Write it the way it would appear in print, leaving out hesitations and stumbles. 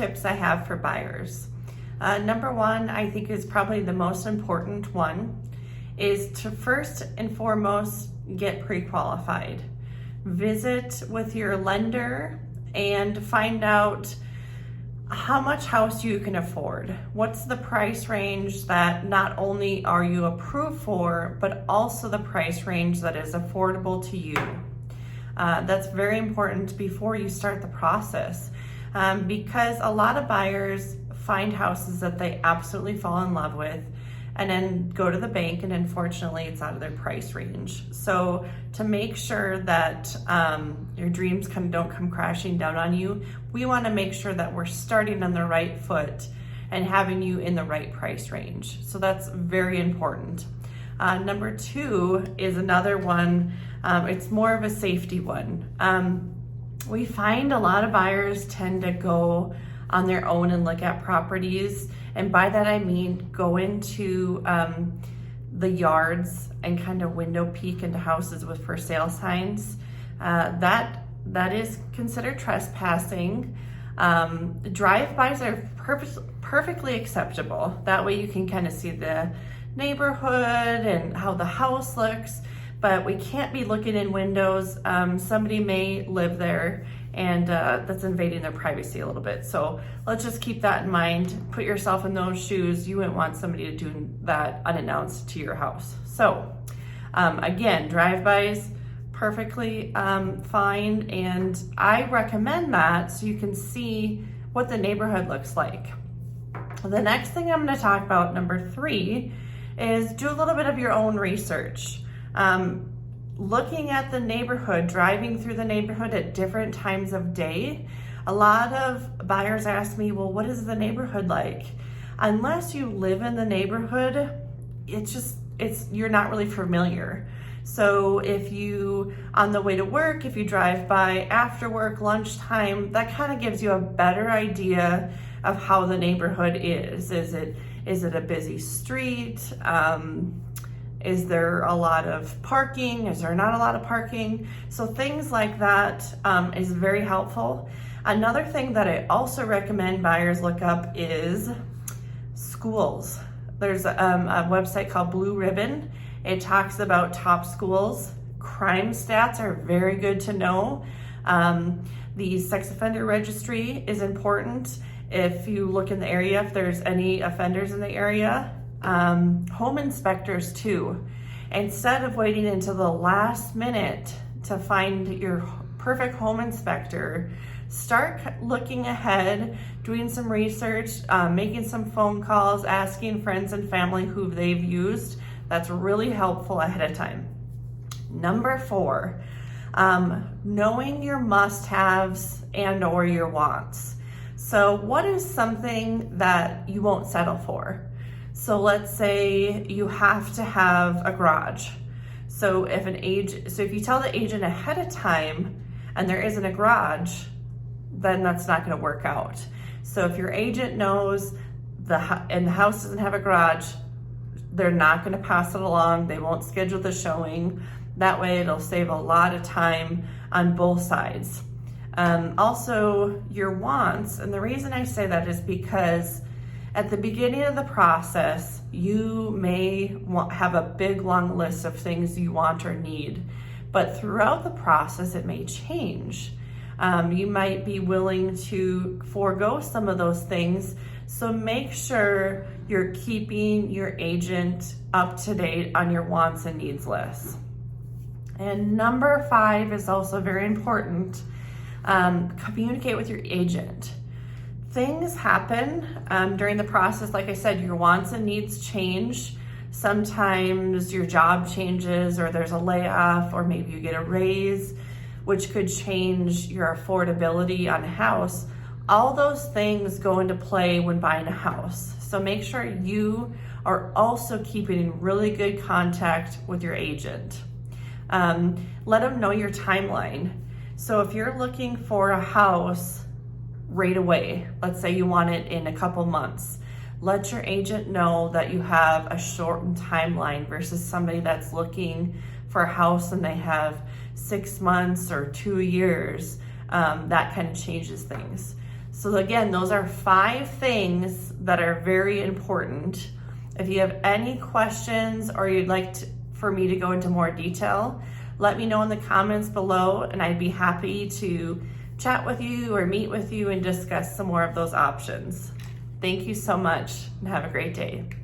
tips I have for buyers. Number one, I think is probably the most important one, is to first and foremost get pre-qualified. Visit with your lender and find out how much house you can afford. What's the price range that not only are you approved for, but also the price range that is affordable to you. That's very important before you start the process, because a lot of buyers find houses that they absolutely fall in love with and then go to the bank, and unfortunately it's out of their price range. So to make sure that your dreams don't come crashing down on you, we want to make sure that we're starting on the right foot and having you in the right price range. So that's very important. Number two is another one. It's more of a safety one. We find a lot of buyers tend to go on their own and look at properties. And by that I mean go into the yards and kind of window peek into houses with for sale signs. That is considered trespassing. Drive-bys are perfectly acceptable. That way you can kind of see the neighborhood and how the house looks, but we can't be looking in windows. Somebody may live there, and that's invading their privacy a little bit. So let's just keep that in mind. Put yourself in those shoes. You wouldn't want somebody to do that unannounced to your house. So again, drive-bys, perfectly fine, and I recommend that so you can see what the neighborhood looks like. The next thing I'm going to talk about, number three, is do a little bit of your own research. Looking at the neighborhood, driving through the neighborhood at different times of day. A lot of buyers ask me, well, what is the neighborhood like? Unless you live in the neighborhood, you're not really familiar. So if you, on the way to work, if you drive by after work, lunchtime, that kind of gives you a better idea of how the neighborhood is. Is it a busy street? Is there a lot of parking? Is there not a lot of parking? So things like that is very helpful. Another thing that I also recommend buyers look up is schools. There's a website called Blue Ribbon. It talks about top schools. Crime stats are very good to know. The sex offender registry is important. If you look in the area, if there's any offenders in the area. Home inspectors too. Instead of waiting until the last minute to find your perfect home inspector, start looking ahead, doing some research, making some phone calls, asking friends and family who they've used. That's really helpful ahead of time. Number four, knowing your must-haves and or your wants. So what is something that you won't settle for? So let's say you have to have a garage. So if you tell the agent ahead of time and there isn't a garage, then that's not going to work out. So if your agent knows the house doesn't have a garage, they're not going to pass it along. They won't schedule the showing. That way it'll save a lot of time on both sides. Also your wants, and the reason I say that is because at the beginning of the process, you may have a big long list of things you want or need, but throughout the process, it may change. You might be willing to forego some of those things, so make sure you're keeping your agent up to date on your wants and needs list. And number five is also very important. Communicate with your agent. Things happen during the process. Like I said, your wants and needs change. Sometimes your job changes, or there's a layoff, or maybe you get a raise, which could change your affordability on a house. All those things go into play when buying a house. So make sure you are also keeping in really good contact with your agent. Let them know your timeline. So if you're looking for a house right away, let's say you want it in a couple months, let your agent know that you have a shortened timeline versus somebody that's looking for a house and they have 6 months or 2 years. That kind of changes things. So again, those are 5 things that are very important. If you have any questions or you'd like for me to go into more detail, let me know in the comments below and I'd be happy to chat with you or meet with you and discuss some more of those options. Thank you so much and have a great day.